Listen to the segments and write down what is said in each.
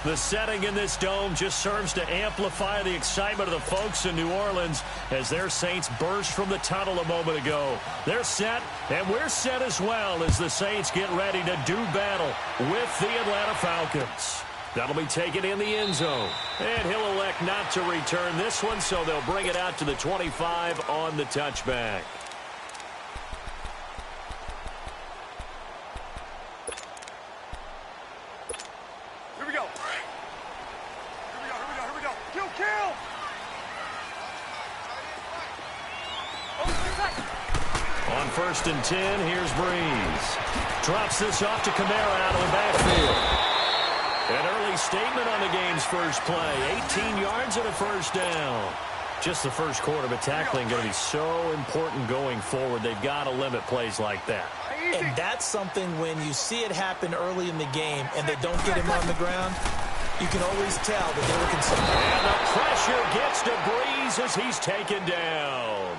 The setting in this dome just serves to amplify the excitement of the folks in New Orleans as their Saints burst from the tunnel a moment ago. They're set, and we're set as well as the Saints get ready to do battle with the Atlanta Falcons. That'll be taken in the end zone. And he'll elect not to return this one, so they'll bring it out to the 25 on the touchback. On 1st and 10, here's Breeze. Drops this off to Kamara out of the backfield. An early statement on the game's first play. 18 yards and a first down. Just the first quarter, but tackling going to be so important going forward. They've got to limit plays like that. And that's something when you see it happen early in the game and they don't get him on the ground, you can always tell that they were concerned. And the pressure gets to Breeze as he's taken down.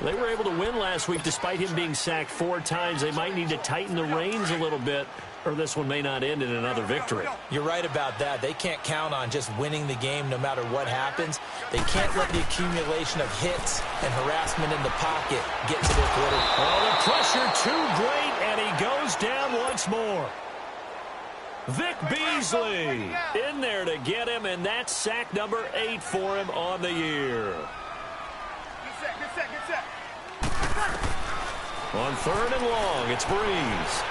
They were able to win last week despite him being sacked 4 times. They might need to tighten the reins a little bit, or this one may not end in another victory. You're right about that. They can't count on just winning the game no matter what happens. They can't let the accumulation of hits and harassment in the pocket get to their quarterback. Oh, the pressure too great, and he goes down once more. Vic Beasley in there to get him, and that's sack number 8 for him on the year. On 3rd and long, it's Breeze.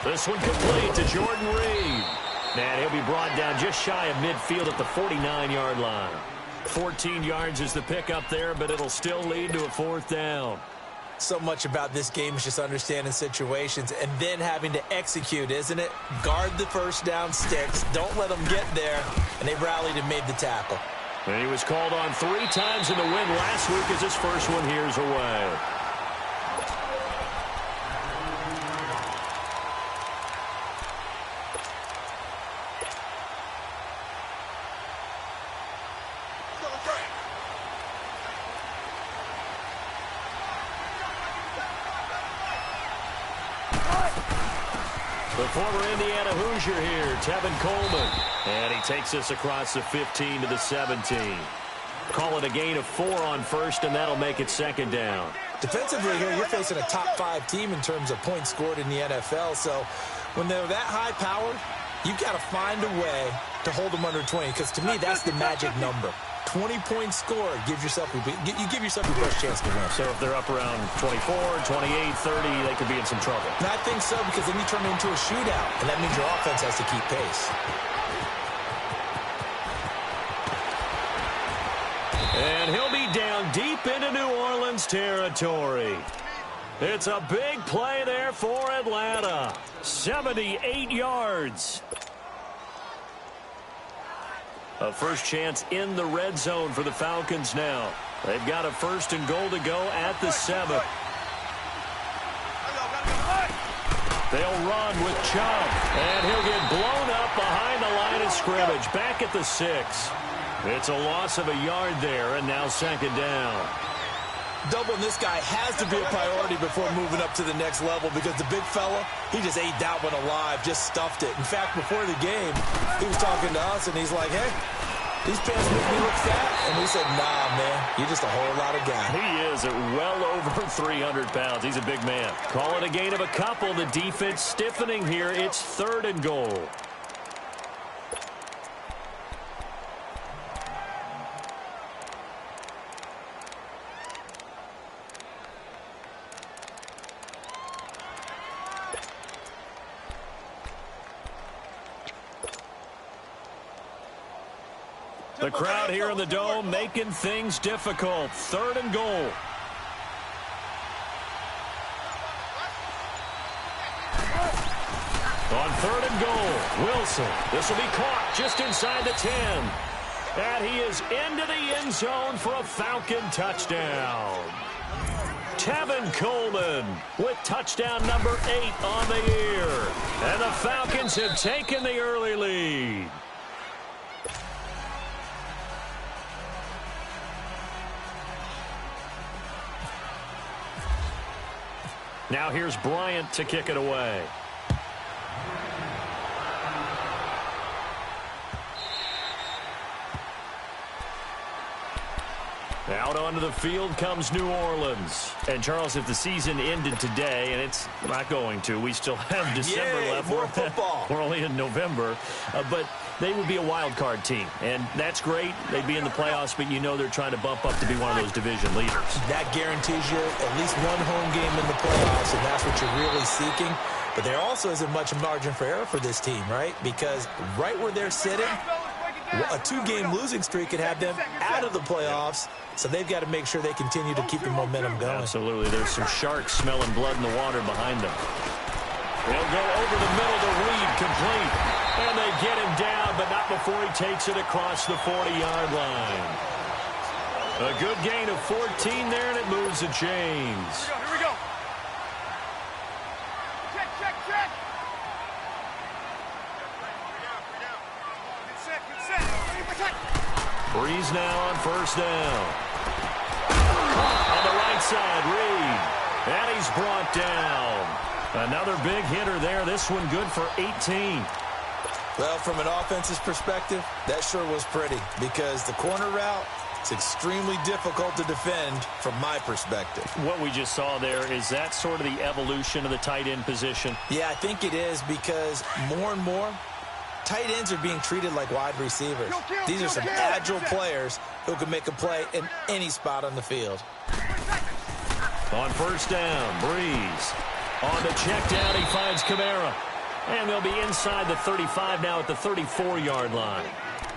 This one complete to Jordan Reed. And he'll be brought down just shy of midfield at the 49-yard line. 14 yards is the pickup there, but it'll still lead to a 4th down. So much about this game is just understanding situations and then having to execute, isn't it? Guard the first down sticks. Don't let them get there. And they rallied and made the tackle. And he was called on 3 times in the win last week as his first one here's away. The former Indiana Hoosier here, Tevin Coleman. And he takes us across the 15 to the 17. Call it a gain of 4 on 1st, and that'll make it 2nd down. Defensively here, you're facing a top-5 team in terms of points scored in the NFL. So when they're that high-powered, you've got to find a way to hold them under 20. Because to me, that's the magic number. 20 points scored, you give yourself your best chance to win. So if they're up around 24, 28, 30, they could be in some trouble. And I think so, because then you turn it into a shootout, and that means your offense has to keep pace. And he'll be down deep into New Orleans territory. It's a big play there for Atlanta. 78 yards. A first chance in the red zone for the Falcons now. They've got a 1st and goal to go at the 7. They'll run with Chubb, and he'll get blown up behind the line of scrimmage. Back at the 6. It's a loss of a yard there, and now 2nd down. Doubling this guy has to be a priority before moving up to the next level, because the big fella, he just ate that one alive, just stuffed it. In fact, before the game, he was talking to us, and he's like, hey, these pants make me look fat. And we said, nah, man, you're just a whole lot of guy. He is at well over 300 pounds. He's a big man. Call it a gain of a couple. The defense stiffening here. It's 3rd and goal. The crowd here in the Dome making things difficult. 3rd and goal. On 3rd and goal, Wilson. This will be caught just inside the 10. And he is into the end zone for a Falcon touchdown. Tevin Coleman with touchdown number 8 on the year. And the Falcons have taken the early lead. Now here's Bryant to kick it away. Out onto the field comes New Orleans. And, Charles, if the season ended today, and it's not going to, we still have December left. More football. We're only in November. But they would be a wild card team. And that's great. They'd be in the playoffs, but you know they're trying to bump up to be one of those division leaders. That guarantees you at least one home game in the playoffs, and that's what you're really seeking. But there also isn't much margin for error for this team, right? Because right where they're sitting, a 2-game losing streak could have them out of the playoffs, so they've got to make sure they continue to keep the momentum going. Absolutely. There's some sharks smelling blood in the water behind them. They'll go over the middle to Reed, complete. And they get him down, but not before he takes it across the 40-yard line. A good gain of 14 there, and it moves the chains. Here we go. Check. Good set. Breeze now on first down. On the right side, Reed. And he's brought down. Another big hitter there. This one good for 18. Well, from an offense's perspective, that sure was pretty because the corner route is extremely difficult to defend from my perspective. What we just saw there, is that sort of the evolution of the tight end position? Yeah, I think it is because more and more, tight ends are being treated like wide receivers. These are some agile players who can make a play in any spot on the field. On first down, Breeze. On the check down, he finds Kamara. And they'll be inside the 35 now at the 34-yard line.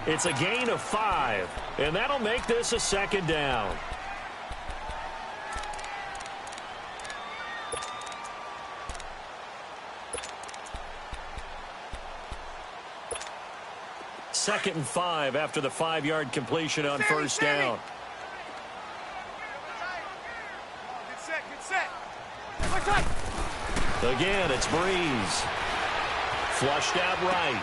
It's a gain of 5, and that'll make this a second down. Second and 5 after the 5-yard completion on first down. Good set. Again, it's Breeze. Flushed out right.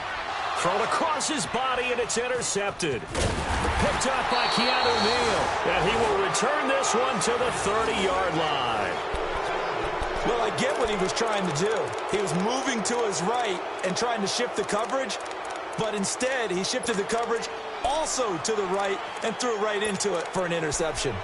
Thrown across his body, and it's intercepted. Picked up by Keanu Neal. And he will return this one to the 30-yard line. Well, I get what he was trying to do. He was moving to his right and trying to shift the coverage, but instead he shifted the coverage also to the right and threw right into it for an interception.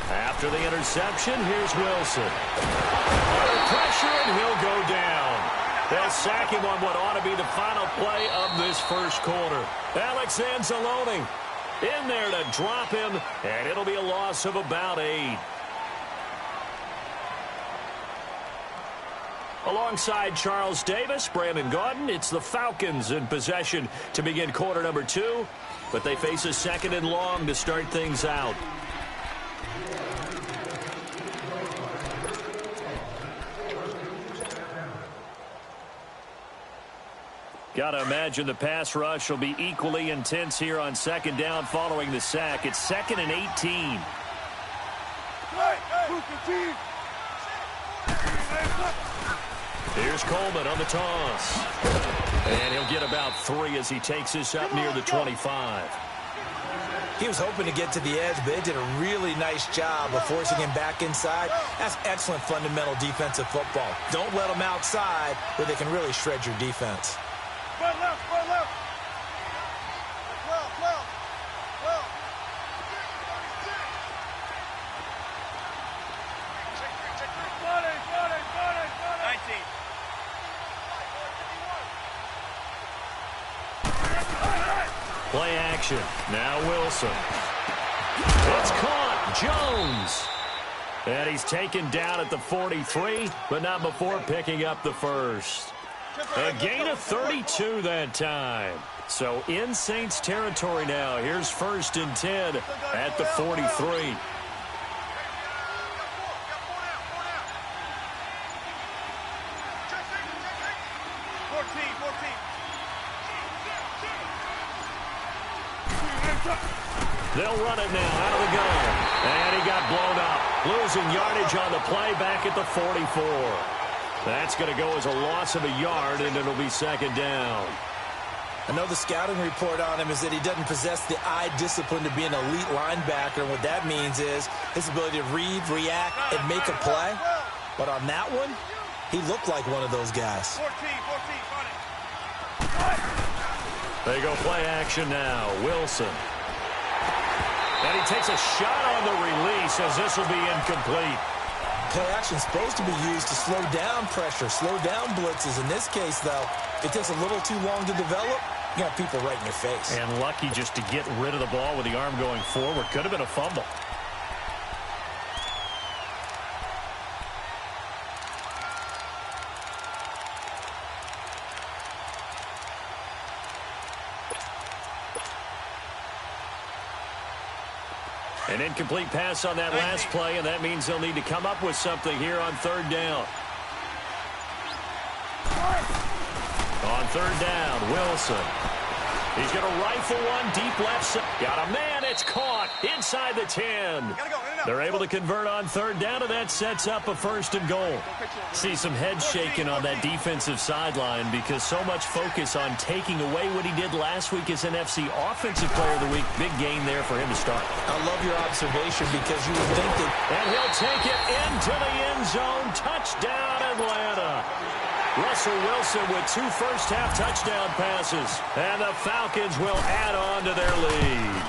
After the interception, here's Wilson. Under pressure, and he'll go down. They'll sack him on what ought to be the final play of this first quarter. Alex Anzalone in there to drop him, and it'll be a loss of about 8. Alongside Charles Davis, Brandon Gaudin, it's the Falcons in possession to begin quarter number 2, but they face a second and long to start things out. Got to imagine the pass rush will be equally intense here on second down following the sack. It's 2nd and 18. Here's Coleman on the toss. And he'll get about 3 as he takes this up near the 25. He was hoping to get to the edge, but they did a really nice job of forcing him back inside. That's excellent fundamental defensive football. Don't let them outside where they can really shred your defense. Left. Play action. Now Wilson. It's caught. Jones. And he's taken down at the 43, but not before picking up the first. A gain of 32 that time. So in Saints territory now. Here's 1st and 10 at the 43. They'll run it now out of the gun. And he got blown up. Losing yardage on the play back at the 44. That's going to go as a loss of a yard, and it'll be second down. I know the scouting report on him is that he doesn't possess the eye discipline to be an elite linebacker. And what that means is his ability to read, react, and make a play. But on that one, he looked like one of those guys. 14, run it. They go play action now. Wilson. And he takes a shot on the release as this will be incomplete. Play action is supposed to be used to slow down pressure, slow down blitzes. In this case, though, it takes a little too long to develop. You got people right in your face. And lucky just to get rid of the ball with the arm going forward. Could have been a fumble. An incomplete pass on that last play, and that means they'll need to come up with something here on third down. On third down, Wilson. He's going to rifle one deep left side. Got a man. It's caught inside the 10. They're able to convert on third down, and that sets up a first and goal. See some heads shaking on that defensive sideline because so much focus on taking away what he did last week as NFC Offensive Player of the Week. Big game there for him to start. I love your observation because you would think that... And he'll take it into the end zone. Touchdown, Atlanta. Russell Wilson with 2 first-half touchdown passes. And the Falcons will add on to their lead.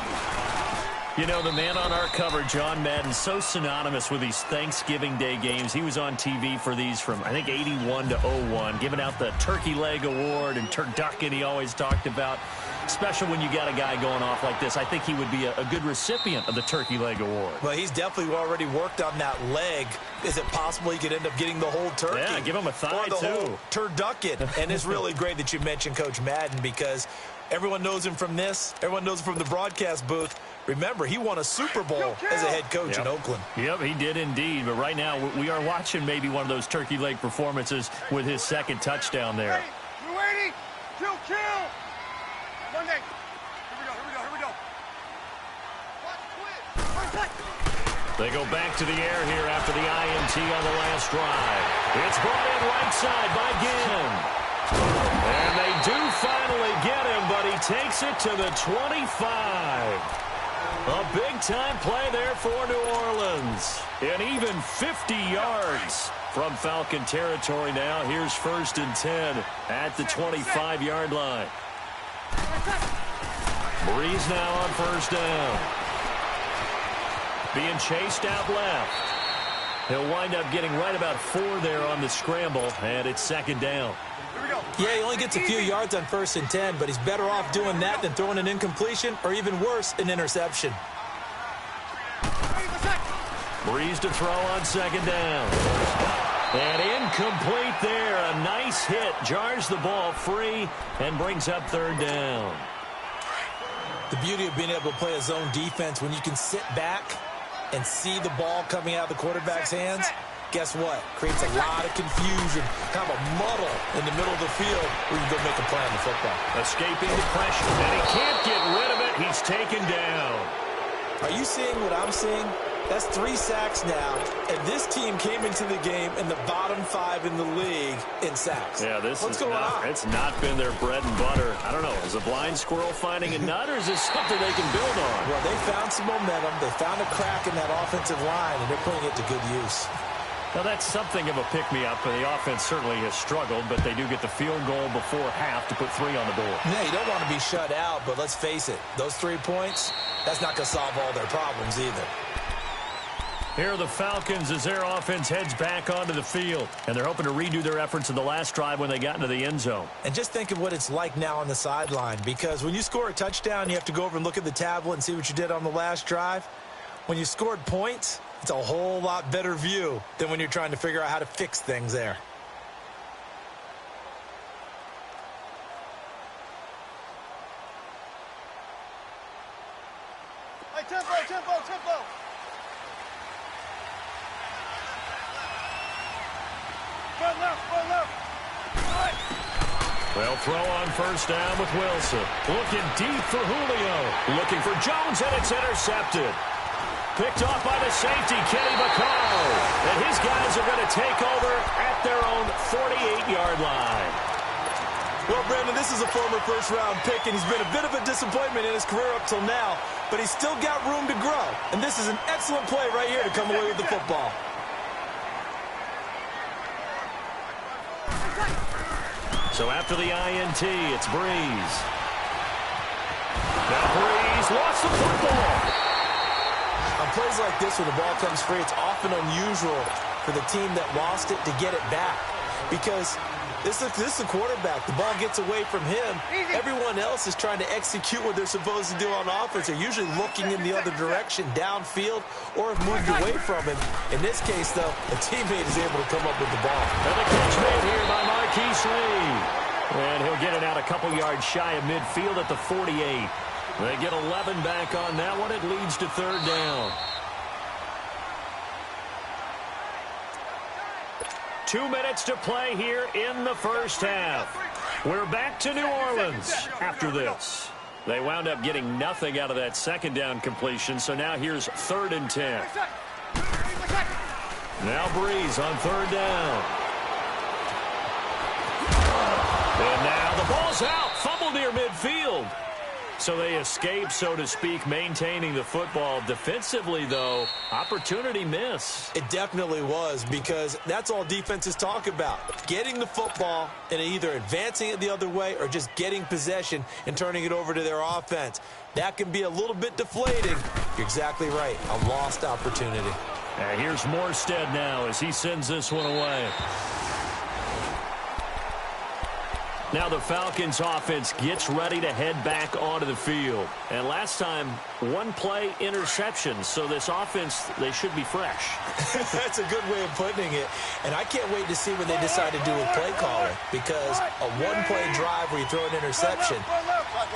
You know, the man on our cover, John Madden, so synonymous with these Thanksgiving Day games. He was on TV for these from, I think, 81 to 01, giving out the Turkey Leg Award and turducken he always talked about. Special when you got a guy going off like this. I think he would be a good recipient of the Turkey Leg Award. Well, he's definitely already worked on that leg. Is it possible he could end up getting the whole turkey? Yeah, give him a thigh, or the too. Whole turducken. And it's really great that you mentioned Coach Madden because everyone knows him from this. Everyone knows him from the broadcast booth. Remember, he won a Super Bowl as a head coach in Oakland. Yep, he did indeed. But right now, we are watching maybe one of those turkey leg performances with his second touchdown there. Hey, 280, kill. Monday. Here we go. They go back to the air here after the INT on the last drive. It's brought in right side by Ginn. And they do finally get him, but he takes it to the 25. A big-time play there for New Orleans. And even 50 yards from Falcon territory now. Here's 1st and 10 at the 25-yard line. Breeze now on 1st down. Being chased out left. He'll wind up getting right about 4 there on the scramble, and it's 2nd down. Yeah, he only gets a few yards on 1st and 10, but he's better off doing that than throwing an incompletion or even worse, an interception. Breeze to throw on 2nd down. And incomplete there. A nice hit. Jars the ball free and brings up 3rd down. The beauty of being able to play a zone defense when you can sit back and see the ball coming out of the quarterback's hands, guess what? Creates a lot of confusion, kind of a muddle in the middle of the field where you can go make a play on the football. Escaping the pressure, and he can't get rid of it. He's taken down. Are you seeing what I'm seeing? That's 3 sacks now, and this team came into the game in the bottom 5 in the league in sacks. Yeah, What's going on? It's not been their bread and butter. I don't know. Is a blind squirrel finding a nut, or is this something they can build on? Well, they found some momentum. They found a crack in that offensive line, and they're putting it to good use. Now, that's something of a pick-me-up, and the offense certainly has struggled, but they do get the field goal before half to put 3 on the board. Yeah, you don't want to be shut out, but let's face it, those 3 points, that's not going to solve all their problems either. Here are the Falcons as their offense heads back onto the field, and they're hoping to redo their efforts in the last drive when they got into the end zone. And just think of what it's like now on the sideline, because when you score a touchdown, you have to go over and look at the tablet and see what you did on the last drive. When you scored points, it's a whole lot better view than when you're trying to figure out how to fix things there. Hey, tempo. Run left. They'll throw on 1st down with Wilson. Looking deep for Julio. Looking for Jones, and it's intercepted. Picked off by the safety, Kenny Vaccaro. And his guys are going to take over at their own 48-yard line. Well, Brandon, this is a former first-round pick, and he's been a bit of a disappointment in his career up till now, but he's still got room to grow. And this is an excellent play right here to come away with the football. So after the INT, it's Breeze. Now Breeze lost the football. On plays like this, when the ball comes free, it's often unusual for the team that lost it to get it back. Because this is the quarterback. The ball gets away from him. Everyone else is trying to execute what they're supposed to do on offense. They're usually looking in the other direction, downfield, or have moved away from him. In this case, though, a teammate is able to come up with the ball. And the catch made here by Marquise Lee. And he'll get it out a couple yards shy of midfield at the 48. They get 11 back on that one. It leads to third down. 2 minutes to play here in the first half. We're back to New Orleans after this. They wound up getting nothing out of that second down completion, so now here's 3rd and 10. Now Breeze on third down. And now the ball's out. Fumble near midfield. So they escape, so to speak, maintaining the football. Defensively, though, opportunity miss. It definitely was, because that's all defenses talk about. Getting the football and either advancing it the other way or just getting possession and turning it over to their offense. That can be a little bit deflating. You're exactly right. A lost opportunity. And here's Morstead now as he sends this one away. Now the Falcons offense gets ready to head back onto the field. And last time, one play interception. So this offense, they should be fresh. That's a good way of putting it. And I can't wait to see what they decide to do with play calling. Because a one-play drive where you throw an interception,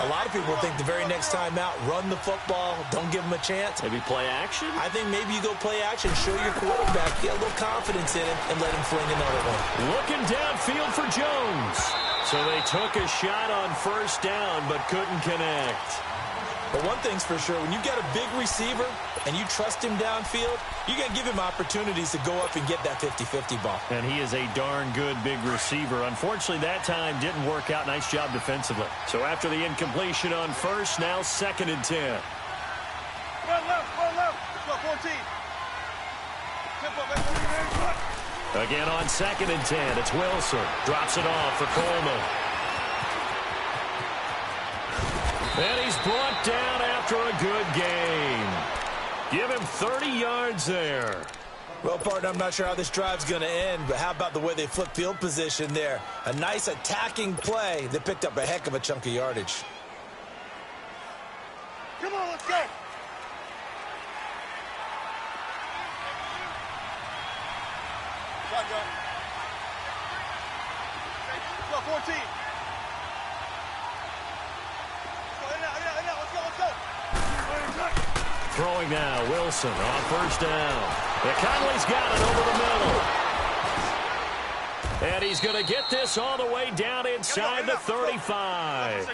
a lot of people think the very next time out, run the football, don't give them a chance. Maybe play action? I think maybe you go play action, show your quarterback, get a little confidence in him, and let him fling another one. Looking downfield for Jones. So they took a shot on first down, but couldn't connect. But one thing's for sure, when you got a big receiver and you trust him downfield, you got to give him opportunities to go up and get that 50-50 ball. And he is a darn good big receiver. Unfortunately, that time didn't work out. Nice job defensively. So after the incompletion on first, now 2nd and 10. Run left, let's go 14. Tempo, baby. Again on 2nd and 10, it's Wilson. Drops it off for Coleman. And he's brought down after a good game. Give him 30 yards there. Well, partner, I'm not sure how this drive's going to end, but how about the way they flip field position there? A nice attacking play that picked up a heck of a chunk of yardage. Come on, let's go. Shotgun. Let's go 14. Throwing now, Wilson on first down. Yeah, Conley's got it over the middle. And he's going to get this all the way down inside the 35.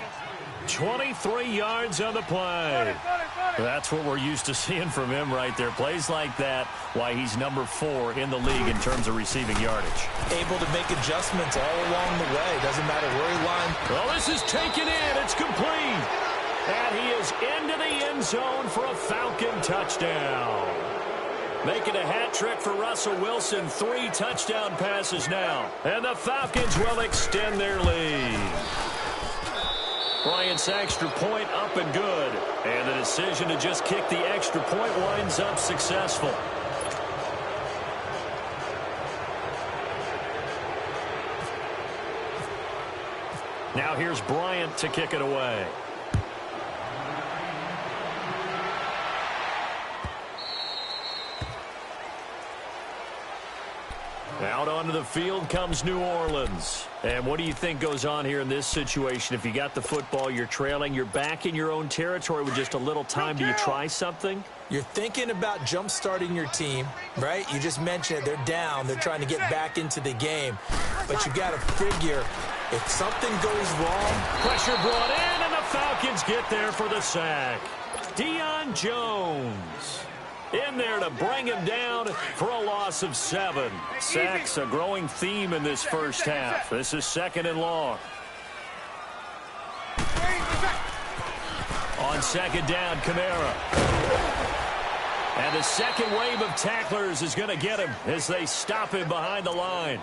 23 yards on the play. That's what we're used to seeing from him right there. Plays like that, why he's number 4 in the league in terms of receiving yardage. Able to make adjustments all along the way. Doesn't matter where he lined. Well, this is taken in. It's complete. And he is into the end zone for a Falcon touchdown. Making a hat trick for Russell Wilson. 3 touchdown passes now. And the Falcons will extend their lead. Bryant's extra point up and good. And the decision to just kick the extra point winds up successful. Now here's Bryant to kick it away. Out onto the field comes New Orleans. And what do you think goes on here in this situation? If you got the football, you're trailing, you're back in your own territory with just a little time. Do you try something? You're thinking about jump-starting your team, right? You just mentioned it. They're down. They're trying to get back into the game. But you got to figure if something goes wrong. Pressure brought in, and the Falcons get there for the sack. Deion Jones in there to bring him down for a loss of 7. Sacks a growing theme in this first half. This is 2nd and long. On second down, Kamara. And the second wave of tacklers is going to get him as they stop him behind the line.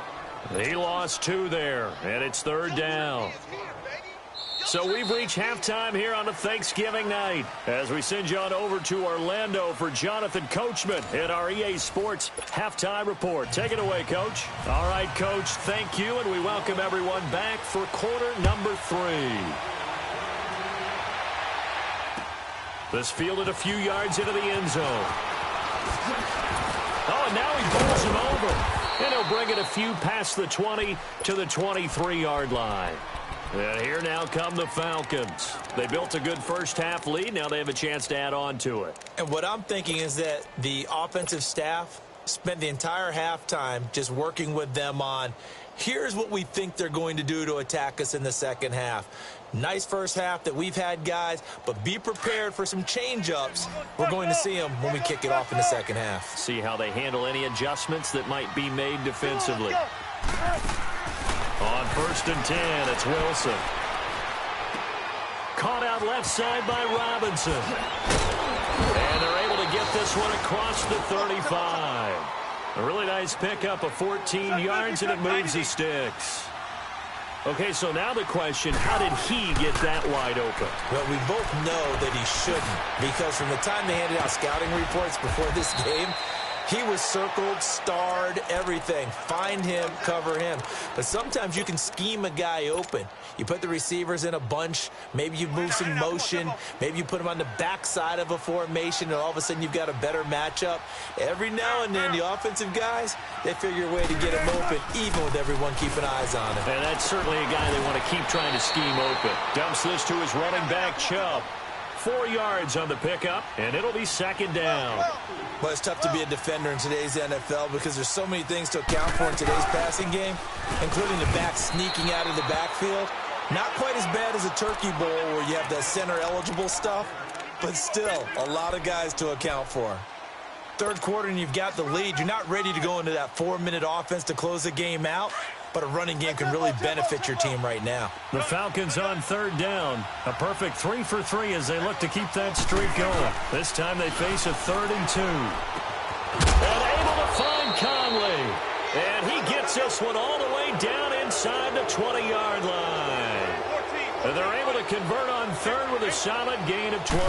He lost 2 there, and it's third down. So we've reached halftime here on a Thanksgiving night as we send you on over to Orlando for Jonathan Coachman in our EA Sports Halftime Report. Take it away, Coach. All right, Coach, thank you, and we welcome everyone back for quarter number 3. This fielded a few yards into the end zone. Oh, and now he pulls him over. And he'll bring it a few past the 20 to the 23-yard line. And here now come the Falcons. They built a good first-half lead. Now they have a chance to add on to it. And what I'm thinking is that the offensive staff spent the entire halftime just working with them on, here's what we think they're going to do to attack us in the second half. Nice first half that we've had, guys, but be prepared for some change-ups. We're going to see them when we kick it off in the second half. See how they handle any adjustments that might be made defensively. On 1st and 10, it's Wilson. Caught out left side by Robinson. And they're able to get this one across the 35. A really nice pickup of 14 yards, and it moves the sticks. Okay, so now the question, how did he get that wide open? Well, we both know that he shouldn't, because from the time they handed out scouting reports before this game, he was circled, starred, everything. Find him, cover him. But sometimes you can scheme a guy open. You put the receivers in a bunch. Maybe you move some motion. Maybe you put them on the backside of a formation, and all of a sudden you've got a better matchup. Every now and then, the offensive guys, they figure a way to get him open, even with everyone keeping eyes on him. And that's certainly a guy they want to keep trying to scheme open. Dumps this to his running back, Chubb. 4 yards on the pickup, and it'll be second down. Well, it's tough to be a defender in today's NFL because there's so many things to account for in today's passing game, including the back sneaking out of the backfield. Not quite as bad as a turkey bowl where you have that center-eligible stuff, but still a lot of guys to account for. Third quarter and you've got the lead. You're not ready to go into that 4-minute offense to close the game out, but a running game can really benefit your team right now. The Falcons on third down. A perfect 3 for 3 as they look to keep that streak going. This time they face a 3rd and 2. And able to find Conley. And he gets this one all the way down inside the 20-yard line. And they're able to convert on third with a solid gain of 23.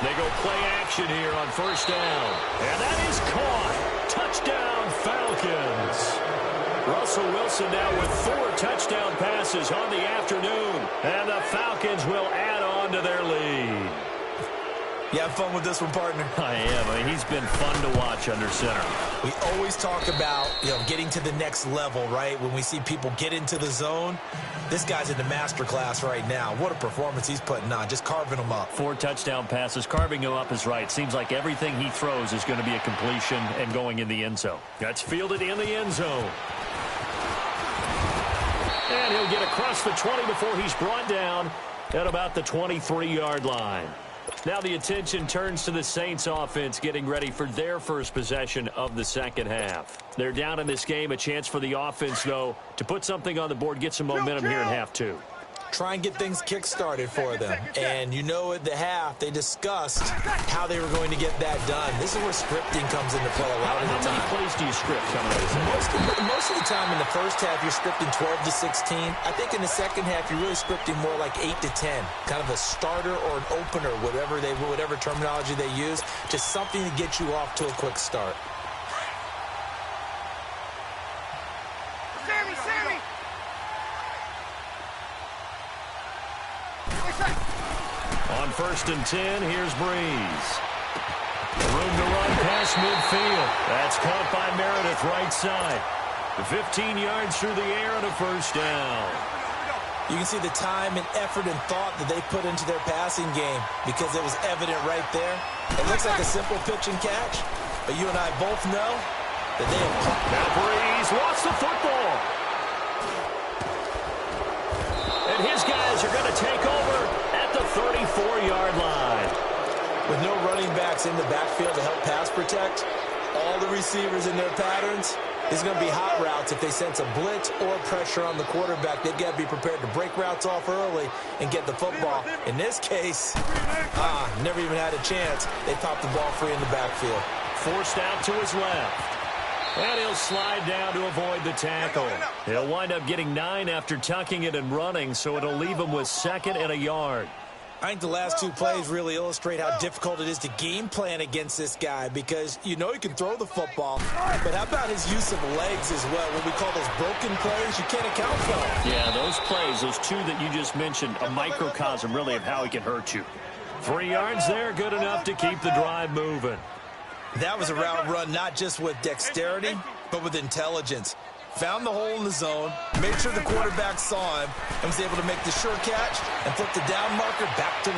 They go play action here on first down. And that is caught. Touchdown, Falcons. Russell Wilson now with 4 touchdown passes on the afternoon. And the Falcons will add on to their lead. You have fun with this one, partner? I am. I mean, he's been fun to watch under center. We always talk about, getting to the next level, right? When we see people get into the zone, this guy's in the master class right now. What a performance he's putting on, just carving them up. 4 touchdown passes. Carving him up is right. Seems like everything he throws is going to be a completion and going in the end zone. That's fielded in the end zone. And he'll get across the 20 before he's brought down at about the 23-yard line. Now the attention turns to the Saints offense getting ready for their first possession of the second half. They're down in this game. A chance for the offense, though, to put something on the board, get some momentum here in half 2. Try and get things kick-started for them. And at the half, they discussed how they were going to get that done. This is where scripting comes into play a lot of the time. How many plays do you script coming out of this? Most of the time in the first half, you're scripting 12 to 16. I think in the second half, you're really scripting more like 8 to 10. Kind of a starter or an opener, whatever terminology they use. Just something to get you off to a quick start. On 1st and 10, here's Breeze. Room to run past midfield. That's caught by Meredith right side. 15 yards through the air and a first down. You can see the time and effort and thought that they put into their passing game because it was evident right there. It looks like a simple pitch and catch, but you and I both know that they have... Now Breeze lost the football. And his guys are going to take over at the 34-yard line. With no running backs in the backfield to help pass protect, all the receivers in their patterns, These are going to be hot routes. If they sense a blitz or pressure on the quarterback, they've got to be prepared to break routes off early and get the football. In this case, never even had a chance. They popped the ball free in the backfield. Forced out to his left. And he'll slide down to avoid the tackle. He'll wind up getting 9 after tucking it and running, so it'll leave him with 2nd and a yard. I think the last 2 plays really illustrate how difficult it is to game plan against this guy, because you know he can throw the football, but how about his use of legs as well? What we call those broken plays, you can't account for them. Yeah, those plays, those 2 that you just mentioned, a microcosm really of how he can hurt you. 3 yards there, good enough to keep the drive moving. That was a route run not just with dexterity, but with intelligence. Found the hole in the zone, made sure the quarterback saw him, and was able to make the sure catch and flip the down marker back to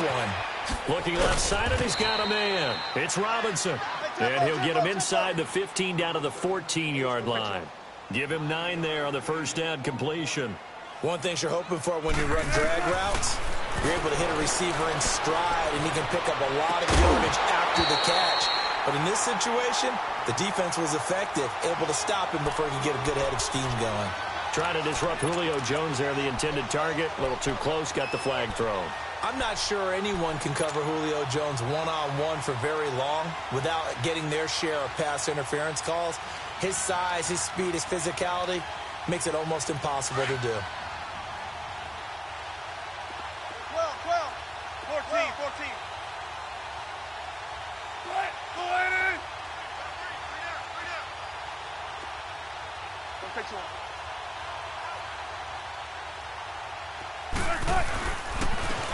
1. Looking left side, and he's got a man. It's Robinson. And he'll get him inside the 15 down to the 14-yard line. Give him 9 there on the first down completion. One thing you're hoping for when you run drag routes, you're able to hit a receiver in stride, and he can pick up a lot of yardage after the catch. But in this situation, the defense was effective, able to stop him before he could get a good head of steam going. Trying to disrupt Julio Jones there, the intended target. A little too close, got the flag thrown. I'm not sure anyone can cover Julio Jones one-on-one for very long without getting their share of pass interference calls. His size, his speed, his physicality makes it almost impossible to do. 12, 14. Don't take too long.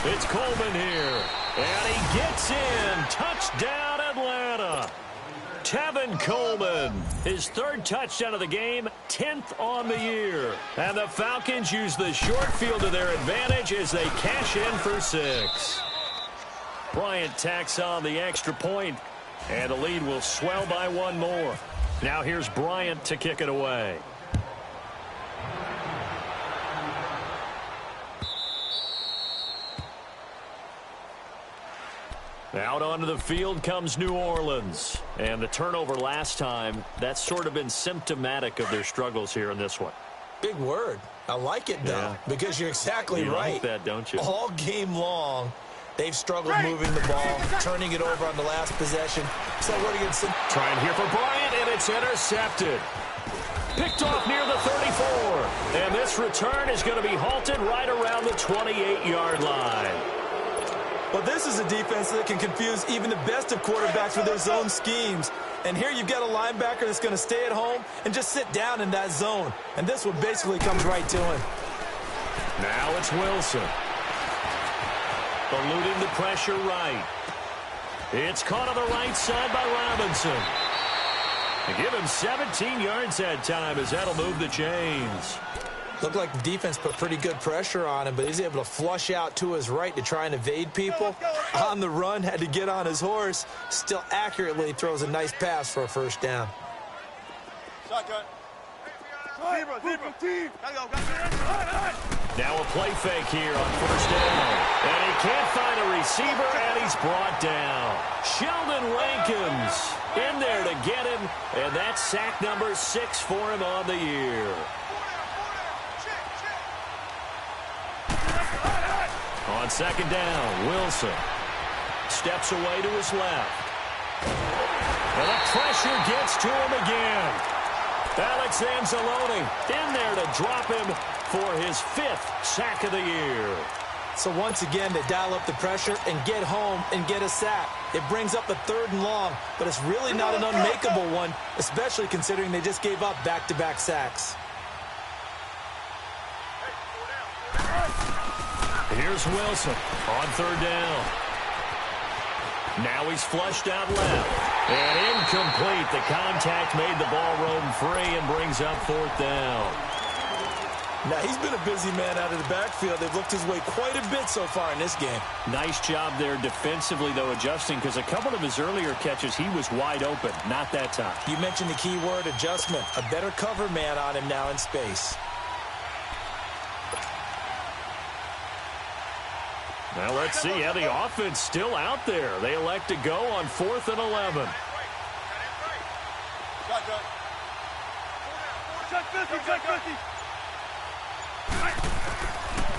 It's Coleman here, and he gets in. Touchdown, Atlanta. Tevin Coleman, his 3rd touchdown of the game, 10th on the year. And the Falcons use the short field to their advantage as they cash in for 6. Bryant tacks on the extra point, and the lead will swell by 1 more. Now here's Bryant to kick it away. Out onto the field comes New Orleans. And the turnover last time, that's sort of been symptomatic of their struggles here in this one. Big word. I like it, though, because you're exactly right. You like that, don't you? All game long, they've struggled moving the ball, turning it over on the last possession. So what are you going to say? Trying here for Bryant, and it's intercepted. Picked off near the 34. And this return is going to be halted right around the 28-yard line. Well, this is a defense that can confuse even the best of quarterbacks with their zone schemes. And here you've got a linebacker that's going to stay at home and just sit down in that zone. And this one basically comes right to him. Now it's Wilson. Eluding the pressure right. It's caught on the right side by Robinson. They give him 17 yards that time as that'll move the chains. Looked like the defense put pretty good pressure on him, but he's able to flush out to his right to try and evade people. On the run, had to get on his horse. Still accurately throws a nice pass for a first down. Shotgun. Zebra. Now a play fake here on first down. And he can't find a receiver, and he's brought down. Sheldon Rankins in there to get him, and that's sack number 6 for him on the year. On second down, Wilson steps away to his left. And the pressure gets to him again. Alex Anzalone in there to drop him for his 5th sack of the year. So once again, they dial up the pressure and get home and get a sack. It brings up a 3rd and long, but it's really not an unmakeable one, especially considering they just gave up back-to-back sacks. Here's Wilson on 3rd down. Now he's flushed out left. And incomplete. The contact made the ball roam free and brings up 4th down. Now, he's been a busy man out of the backfield. They've looked his way quite a bit so far in this game. Nice job there defensively, though, adjusting, because a couple of his earlier catches, he was wide open. Not that time. You mentioned the key word, adjustment. A better cover man on him now in space. Now let's see how the offense still out there. They elect to go on 4th and 11.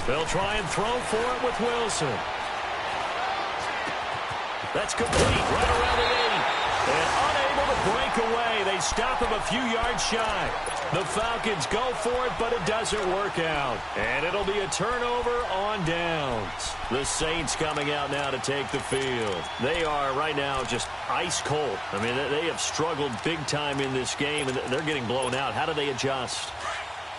They'll try and throw for it with Wilson. That's complete right around the 8. And unable to break away. They stop him a few yards shy. The Falcons go for it, but it doesn't work out. And it'll be a turnover on downs. The Saints coming out now to take the field. They are right now just ice cold. I mean, they have struggled big time in this game, and they're getting blown out. How do they adjust?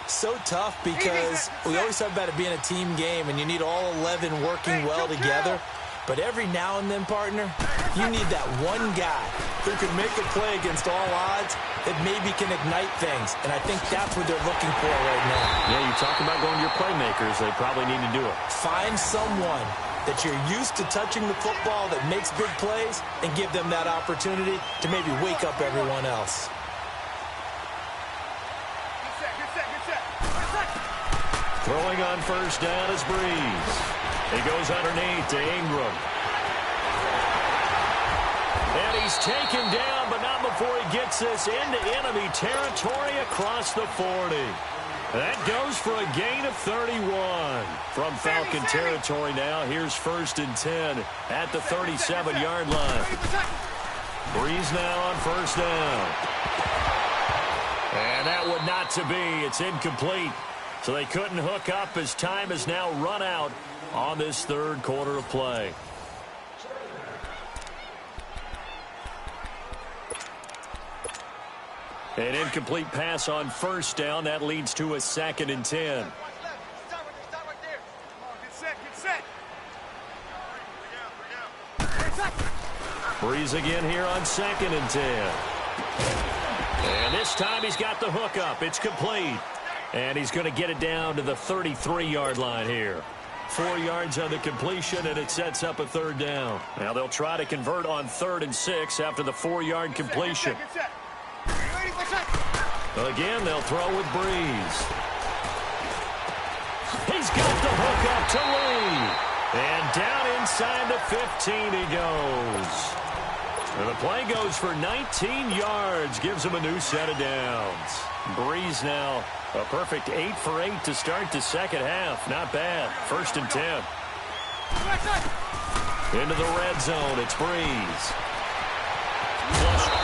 So tough because we always talk about it being a team game, and you need all 11 working well together. But every now and then, partner, you need that one guy who can make a play against all odds that maybe can ignite things. And I think that's what they're looking for right now. Yeah, you talk about going to your playmakers. They probably need to do it. Find someone that you're used to touching the football that makes big plays and give them that opportunity to maybe wake up everyone else. Throwing on first down is Breeze. He goes underneath to Ingram. And he's taken down, but not before he gets this into enemy territory across the 40. That goes for a gain of 31. From Falcon territory now, here's 1st and 10 at the 37-yard line. Breeze now on first down. And that would not to be. It's incomplete. So they couldn't hook up as time has now run out on this third quarter of play. An incomplete pass on first down. That leads to a 2nd and 10. Stop right there. Come on, get set. Breeze again here on 2nd and 10. And this time he's got the hook up. It's complete. And he's going to get it down to the 33-yard line here. 4 yards on the completion, and it sets up a 3rd down. Now they'll try to convert on 3rd and 6 after the 4-yard completion. Again, they'll throw with Breeze. He's got the hook up to Lee. And down inside the 15 he goes. And the play goes for 19 yards, gives him a new set of downs. Breeze now a perfect 8 for 8 to start the second half. Not bad. 1st and 10. Into the red zone. It's Breeze.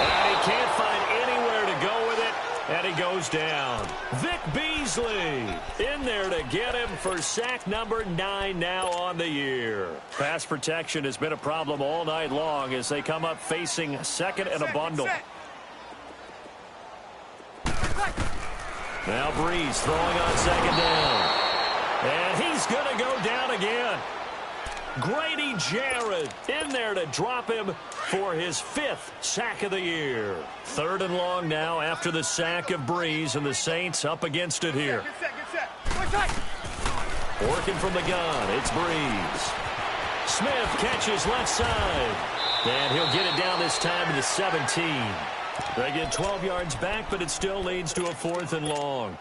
And he can't find anywhere to go with it. And he goes down. Vic Beasley in there to get him for sack number 9 now on the year. Pass protection has been a problem all night long as they come up facing 2nd and a bundle. Now Breeze throwing on 2nd down. And he's going to go down again. Grady Jarrett in there to drop him for his 5th sack of the year. 3rd and long now after the sack of Breeze, and the Saints up against it here. Working from the gun, it's Breeze. Smith catches left side. And he'll get it down this time to the 17. They get 12 yards back, but it still leads to a 4th and long.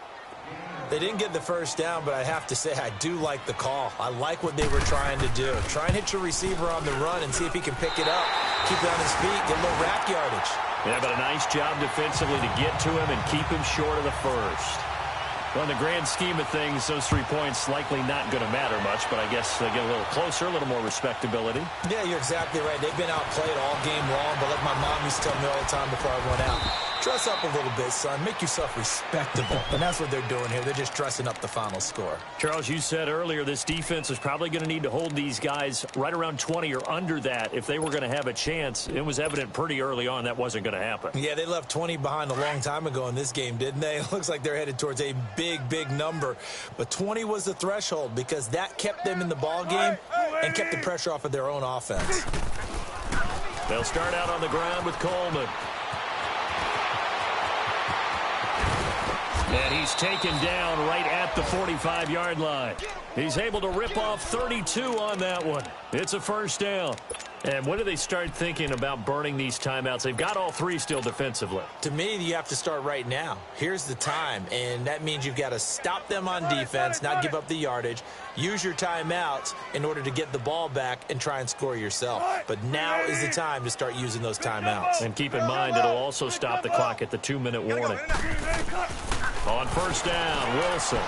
They didn't get the first down, but I have to say I do like the call. I like what they were trying to do. Try and hit your receiver on the run and see if he can pick it up. Keep it on his feet, get a little rack yardage. Yeah, but a nice job defensively to get to him and keep him short of the first. Well, in the grand scheme of things, those 3 points likely not going to matter much, but I guess they get a little closer, a little more respectability. Yeah, you're exactly right. They've been outplayed all game long, but like my mom used to tell me all the time before I went out, dress up a little bit, son. Make yourself respectable. And that's what they're doing here. They're just dressing up the final score. Charles, you said earlier this defense is probably going to need to hold these guys right around 20 or under that if they were going to have a chance. It was evident pretty early on that wasn't going to happen. Yeah, they left 20 behind a long time ago in this game, didn't they? It looks like they're headed towards a big number. But 20 was the threshold because that kept them in the ball game and kept the pressure off of their own offense. They'll start out on the ground with Coleman. And he's taken down right at the 45-yard line. He's able to rip off 32 on that one. It's a 1st down. And when do they start thinking about burning these timeouts? They've got all 3 still defensively. To me, you have to start right now. Here's the time, and that means you've got to stop them on defense, not give up the yardage, use your timeouts in order to get the ball back and try and score yourself. But now is the time to start using those timeouts. And keep in mind, it'll also stop the clock at the 2-minute warning. On first down, Wilson.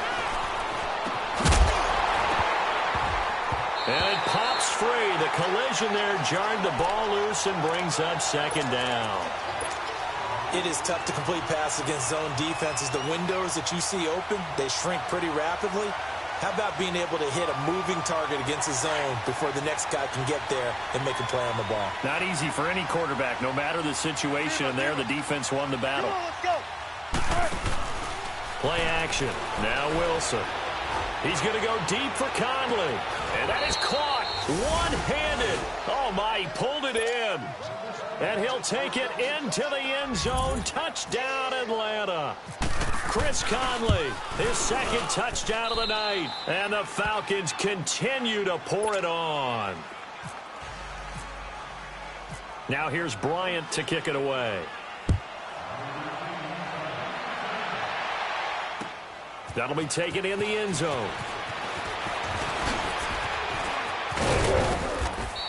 And it pops free. The collision there jarred the ball loose and brings up second down. It is tough to complete passes against zone defenses. The windows that you see open, they shrink pretty rapidly. How about being able to hit a moving target against a zone before the next guy can get there and make a play on the ball? Not easy for any quarterback, no matter the situation. And there, the defense won the battle. Play action. Now Wilson. He's going to go deep for Conley. And that is caught one-handed. Oh, my, he pulled it in. And he'll take it into the end zone. Touchdown, Atlanta. Chris Conley, his second touchdown of the night. And the Falcons continue to pour it on. Now here's Bryant to kick it away. That'll be taken in the end zone.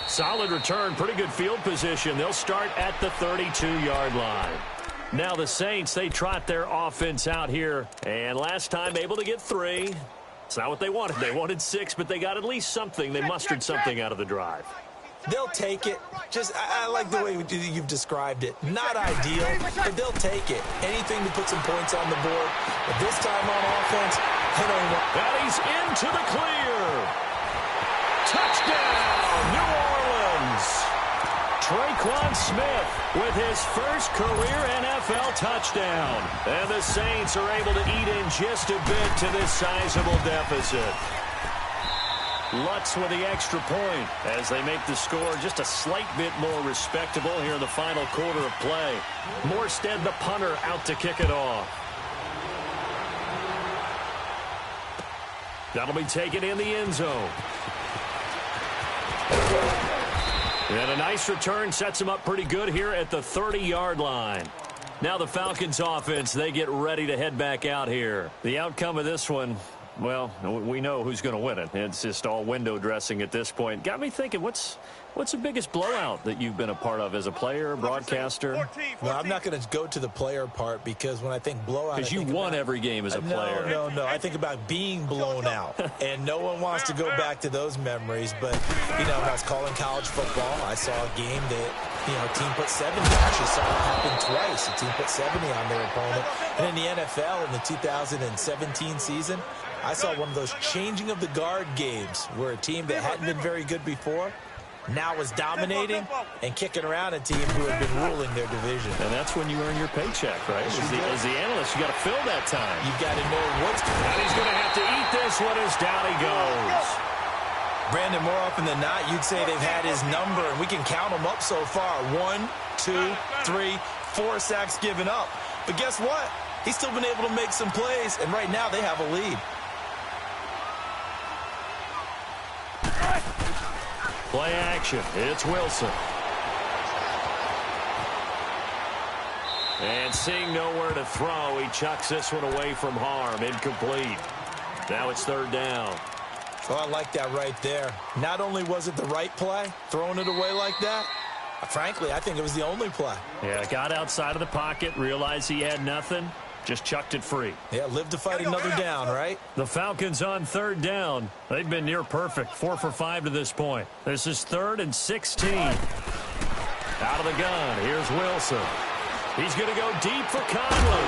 Solid return, pretty good field position. They'll start at the 32-yard line. Now the Saints, they trot their offense out here. And last time able to get 3. It's not what they wanted. They wanted 6, but they got at least something. They mustered something out of the drive. They'll take it. I like the way you've described it. Not ideal, but they'll take it. Anything to put some points on the board. But this time on offense, hit on one. And he's into the clear. Touchdown, New Orleans. Traquan Smith with his first career NFL touchdown. And the Saints are able to eat in just a bit to this sizable deficit. Lutz with the extra point as they make the score just a slight bit more respectable here in the final quarter of play. Morstead, the punter, out to kick it off. That'll be taken in the end zone. And a nice return sets them up pretty good here at the 30-yard line. Now the Falcons offense, they get ready to head back out here. The outcome of this one, well, we know who's going to win it. It's just all window dressing at this point. Got me thinking, what's the biggest blowout that you've been a part of as a player, broadcaster? Well, I'm not going to go to the player part because when I think blowout, because you won every game as a player. No. I think about being blown out, and no one wants to go back to those memories. But, when I was calling college football, I saw a game that, a team put 70. I actually saw it happen twice. A team put 70 on their opponent. And in the NFL in the 2017 season, I saw one of those changing of the guard games where a team that hadn't been very good before now was dominating and kicking around a team who had been ruling their division. And that's when you earn your paycheck, right? As the analyst, you got to fill that time. You've got to know what's going on. And he's going to have to eat this one as down he goes. Brandon, more often than not, you'd say they've had his number, and we can count them up so far. 1, 2, 3, 4 sacks given up. But guess what? He's still been able to make some plays, and right now they have a lead. Play action. It's Wilson. And seeing nowhere to throw, he chucks this one away from harm. Incomplete. Now it's third down. Oh, I like that right there. Not only was it the right play, throwing it away like that, frankly, I think it was the only play. Yeah, got outside of the pocket, realized he had nothing, just chucked it free. Yeah, live to fight another down, right? The Falcons on third down. They've been near perfect, 4 for 5 to this point. This is 3rd and 16. Out of the gun, here's Wilson. He's going to go deep for Conley.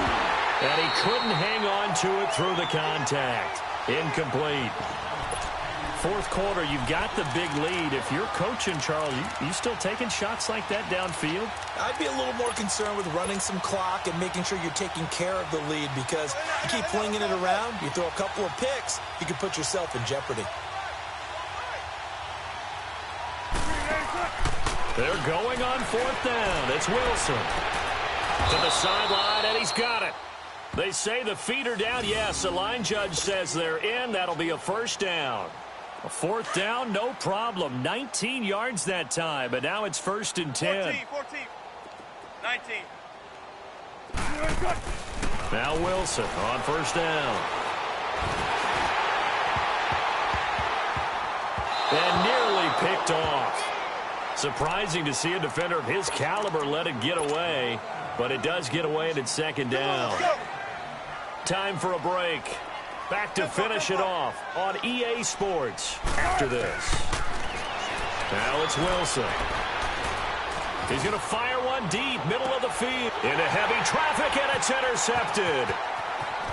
And he couldn't hang on to it through the contact. Incomplete. Fourth quarter, you've got the big lead. If you're coaching, Charles, you still taking shots like that downfield? I'd be a little more concerned with running some clock and making sure you're taking care of the lead, because you keep flinging it around, you throw a couple of picks, you can put yourself in jeopardy. They're going on 4th down. It's Wilson. To the sideline, and he's got it. They say the feet are down. Yes, the line judge says they're in. That'll be a first down. A 4th down, no problem. 19 yards that time, but now it's 1st and 10. 14, 19. Now Wilson on 1st down. And nearly picked off. Surprising to see a defender of his caliber let it get away, but it does get away and it's 2nd down. time for a break. Back to finish it off on EA Sports after this. Now it's Wilson. He's going to fire one deep, middle of the field. Into heavy traffic, and it's intercepted.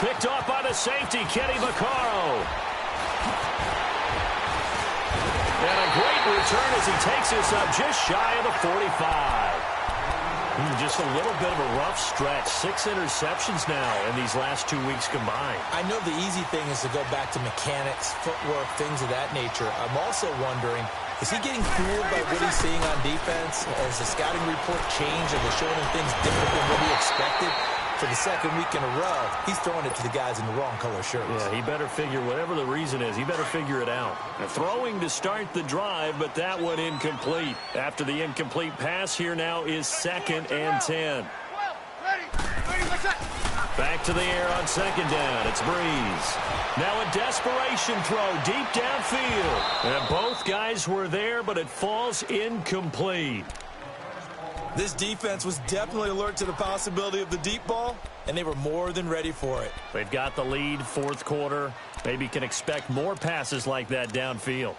Picked off by the safety, Kenny Vaccaro. And a great return as he takes this up just shy of the 45. Just a little bit of a rough stretch. 6 interceptions now in these last 2 weeks combined. I know the easy thing is to go back to mechanics, footwork, things of that nature. I'm also wondering, is he getting fooled by what he's seeing on defense? Has the scouting report changed? Are they showing him things different than what he expected? For the second week in a row, he's throwing it to the guys in the wrong color shirts. Yeah, he better figure, whatever the reason is, he better figure it out. Throwing to start the drive, but that one incomplete. After the incomplete pass, here now is 2nd and 10. Back to the air on 2nd down. It's Breeze. Now a desperation throw deep downfield. And both guys were there, but it falls incomplete. This defense was definitely alert to the possibility of the deep ball, and they were more than ready for it. They've got the lead, 4th quarter. Maybe can expect more passes like that downfield.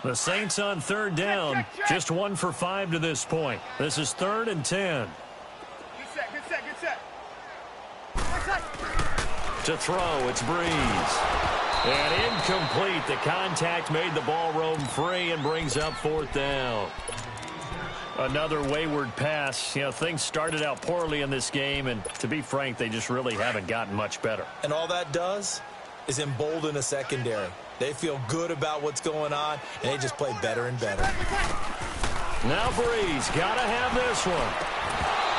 The Saints on 3rd down, just 1 for 5 to this point. This is 3rd and 10. Good set. To throw, it's Breeze. And incomplete. The contact made the ball roam free and brings up 4th down. Another wayward pass. You know, things started out poorly in this game, and to be frank, they just really haven't gotten much better. And all that does is embolden a secondary. They feel good about what's going on, and they just play better and better. Now Breeze, gotta have this one.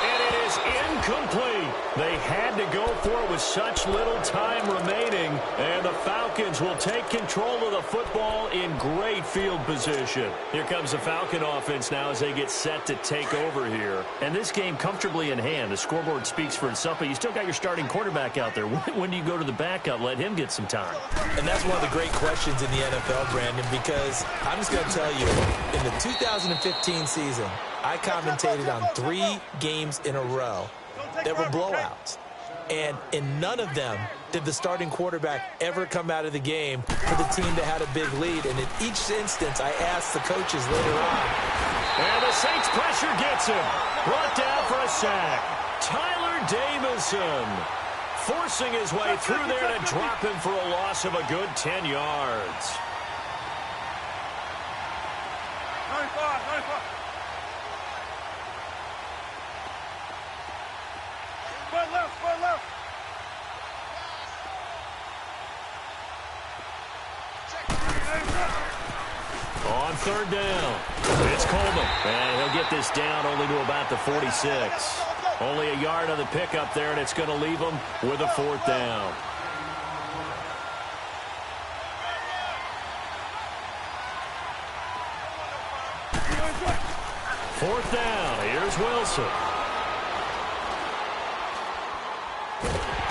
And it is incomplete. They had to go for it with such little time remaining, and the Falcons will take control of the football in great field position. Here comes the Falcon offense now as they get set to take over here. And this game comfortably in hand. The scoreboard speaks for itself, but you still got your starting quarterback out there. When do you go to the backup? Let him get some time. And that's one of the great questions in the NFL, Brandon, because I'm just going to tell you, in the 2015 season, I commentated on 3 games in a row that were blowouts. And in none of them did the starting quarterback ever come out of the game for the team that had a big lead. And in each instance, I asked the coaches later on. And the Saints pressure gets him. Brought down for a sack. Tyler Davison forcing his way through there to drop him for a loss of a good 10 yards. 95. Foot left. On 3rd down, it's Coleman. And he'll get this down only to about the 46. Only a yard on the pickup there, and it's going to leave him with a 4th down. Fourth down. Here's Wilson.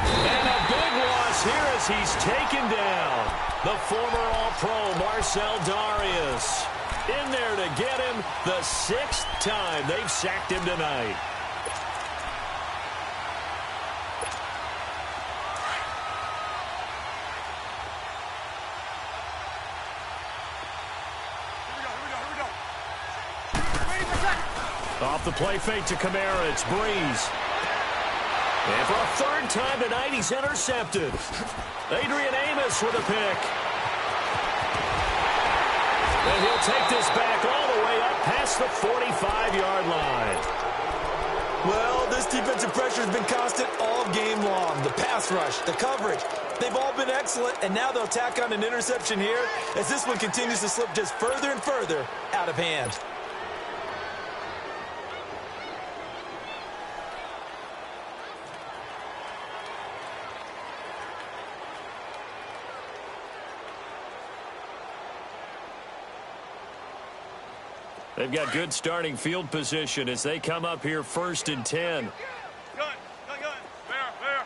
And a big loss here as he's taken down. The former All-Pro Marcel Darius in there to get him the 6th time they've sacked him tonight. Off the play fake to Kamara, it's Breeze. And for a 3rd time tonight, he's intercepted. Adrian Amos with a pick. And he'll take this back all the way up past the 45-yard line. Well, this defensive pressure has been constant all game long. The pass rush, the coverage, they've all been excellent, and now they'll tack on an interception here as this one continues to slip just further and further out of hand. They've got good starting field position as they come up here 1st and 10. Gun. There.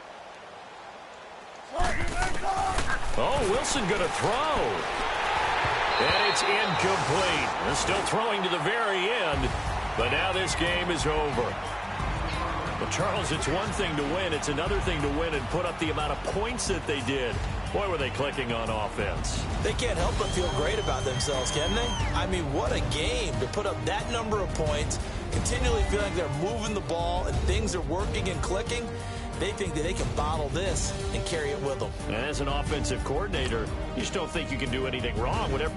Oh, Wilson going to throw. And it's incomplete. They're still throwing to the very end, but now this game is over. Well, Charles, it's one thing to win. It's another thing to win and put up the amount of points that they did. Boy, were they clicking on offense. They can't help but feel great about themselves, can they? I mean, what a game to put up that number of points, continually feeling like they're moving the ball and things are working and clicking. They think that they can bottle this and carry it with them. And as an offensive coordinator, you just don't think you can do anything wrong. Whatever.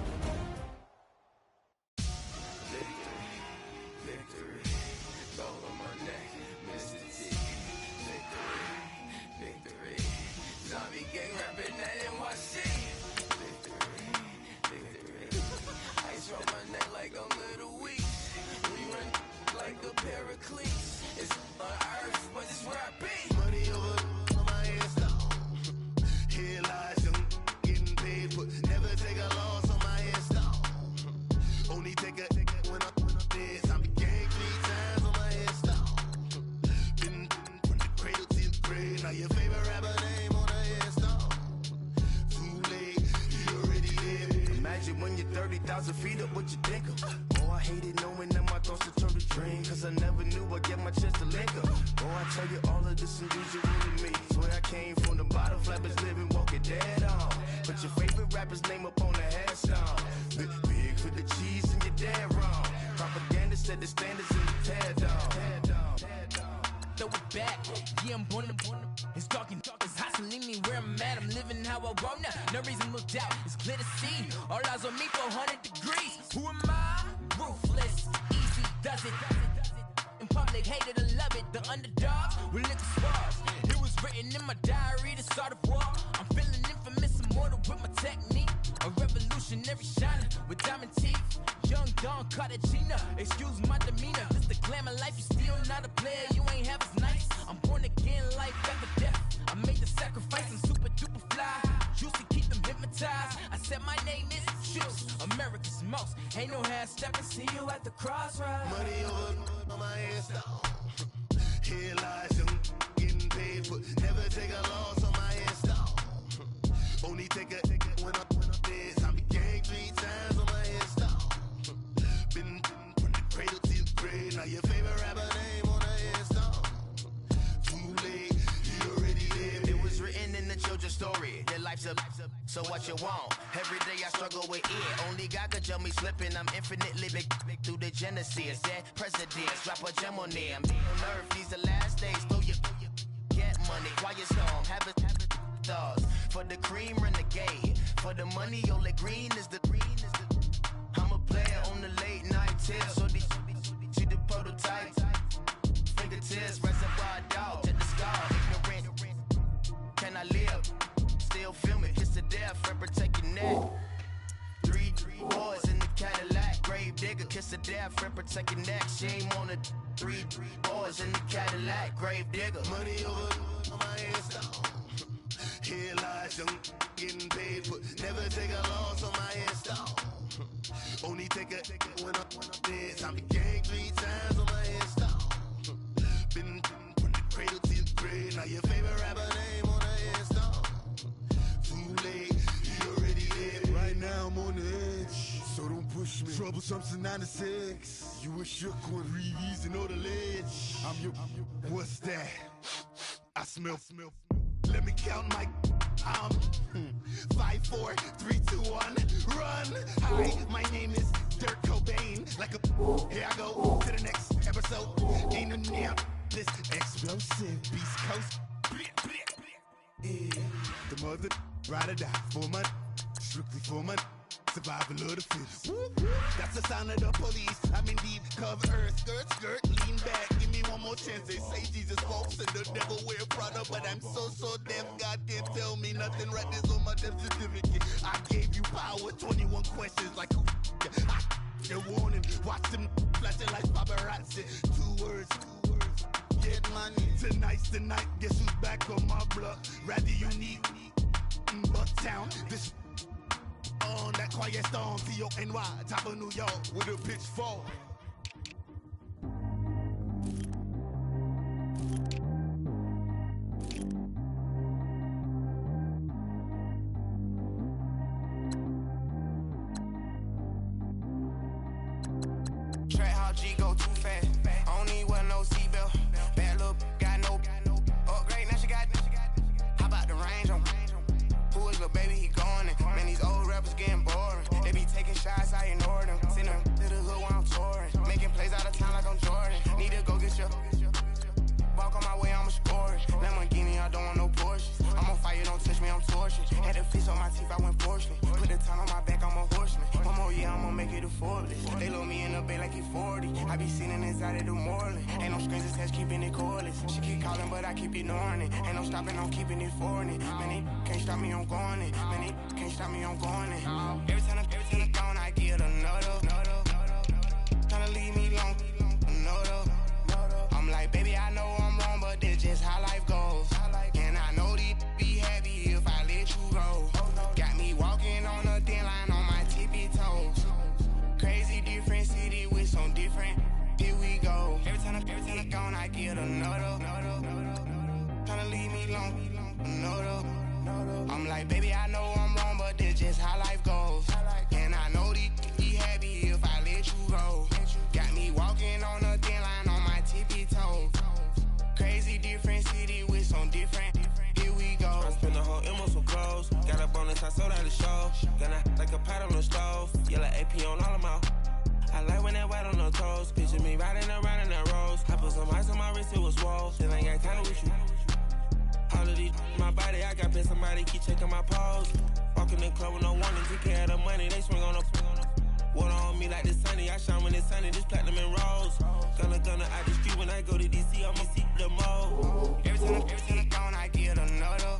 Feet up, what you think of? Oh, I hated knowing that my thoughts would turn to dream, cause I never knew I'd get my chance to link up. Oh, I tell you all of this unusual to me. Swear I came from the bottom, flappers living, walking dead on. Put your favorite rapper's name up on the headstone. Big for the cheese and you're dead wrong. Propaganda set the standards in the tear down. Throw it back, yeah, I'm born to it's talking, it's hustling me where I'm at. I'm living how I want now. No reason to look out, it's clear to see. All eyes on me for 100 degrees. Who am I? Ruthless, easy does it. In public, hated or love it. The underdogs will lick the swabs. It was written in my diary to start a war. I'm feeling infamous, immortal with my technique. A revolutionary shiner with diamond teeth. Young Don Cartagena, excuse my demeanor. This the glamour life, you still not a player. You ain't half as nice. I'm born again, life after death. I made the sacrifice, I'm super duper fly. Used to keep them hypnotized. I said my name is Juice, America's most. Ain't no half stepping, see you at the crossroads. Money over on my headstone. Here lies young, getting paid, but never take a loss on my headstone. Only take a when I'm dead. I be gang 3 times on my headstone. Been from the cradle to the grave. Now your favorite rapper name on the headstone. Too late, you already lived. It was written in the children's story. Your life's a so what you want? Every day I struggle with it. Only God could tell me slipping. I'm infinitely big through the genesis. Dead presidents, drop a gem on them. On earth, these the last days. Throw your get money, quiet storm, have it stars. For the cream, renegade. For the money, only green is the. I'm a player on the late night tips. So these see the prototype. Fingertips, reservoir dog, check the scar. Ignorant, can I live? Still film it, kiss the death, friend protect your neck. 3 boys in the Cadillac, grave digger, kiss the death, friend protect your neck. Shame on the 3 boys in the Cadillac, grave digger. Money over on my headstone. Here lies young, getting paid, but never take a loss on my headstone. Only take a when I'm dead. I be gang 3 times on my headstone. Been from the cradle to the grave. Now your favorite rapper name on the headstone. Too late, you already lived. Right now I'm on the edge, so don't push me. Troublesome since 96. You a shook one, Reeves and all the ledge. I'm your, what's that? I smell. Let me count my 5, 4, 3, 2, 1, run. Hi, my name is Dirk Cobain. Like a here I go to the next episode. Ain't a name this explosive Beast Coast. Yeah. The mother ride or die for my strictly for my survival of the fittest. That's the sound of the police. I'm in deep cover earth, skirt, lean back. Give me one more chance. They say Jesus walks and the devil wear Prada, but I'm so deaf. God can't tell me nothing. Right this on my death certificate. I gave you power. 21 questions like who? Your warning. Watch them flashing like paparazzi. 2 words. Get money. Tonight's the night. Guess who's back on my block? Rather unique. Bucktown. This. On that quiet storm, T-O-N-Y, top of New York, with a pitchfork. Track how G go too fast. I don't need wear no seatbelt. Bad little little baby, he going in. Man, these old rappers getting boring. They be taking shots, I ignore them. Send them to the hood while I'm touring. Making plays out of town like I'm Jordan. Need to go get your walk on my way, I'ma score it. Lamborghini, I don't want no Porsches. I'm on fire, don't touch me, I'm torching. Had a fish on my teeth, I went porcelain. Put the time on my back, I'm a horseman. One more year, I'ma make it a Forbes. They load me in the bay like he 40. I be seen inside of the Moreland. Ain't no screens attached, keeping it cordless. She keep calling, but I keep ignoring it. Ain't no stopping, I'm keeping it foreign it. Man, they can't stop me, I'm going it. Man, they can't stop me, I'm going it. Every time I'm gone, I get another. Tryna leave me long, another. I'm like, baby, I know I'm wrong, but that's just how life goes. And I know these be happy if I let you go. Got me walking on a thin line on my tippy toes. Crazy different city with some different. Here we go. Every time I'm gone, I get another. Tryna leave me long, another. I'm like, baby, I know I'm wrong, but that's just how life goes. And I know these be happy if I let you go. Got me walking on a thin line on my tippy toes. Crazy different city with some different. Here we go. I spent the whole M on some clothes. Got a bonus, I sold out the show. Gonna like a pot on the stove. Yellow AP on all of my. I like when that white on the toes. Picture me riding around in that rose. I put some ice on my wrist, it was swole. Still ain't got time with you. All of these my body, I got paid somebody keep checking my pose. Walking in club with no warning, take care of the money, they swing on the. Water on me like the sunny, I shine when it's sunny, this platinum and rose. Gonna out the street when I go to DC, I'ma see the mode. Every time I'm gone, I get another.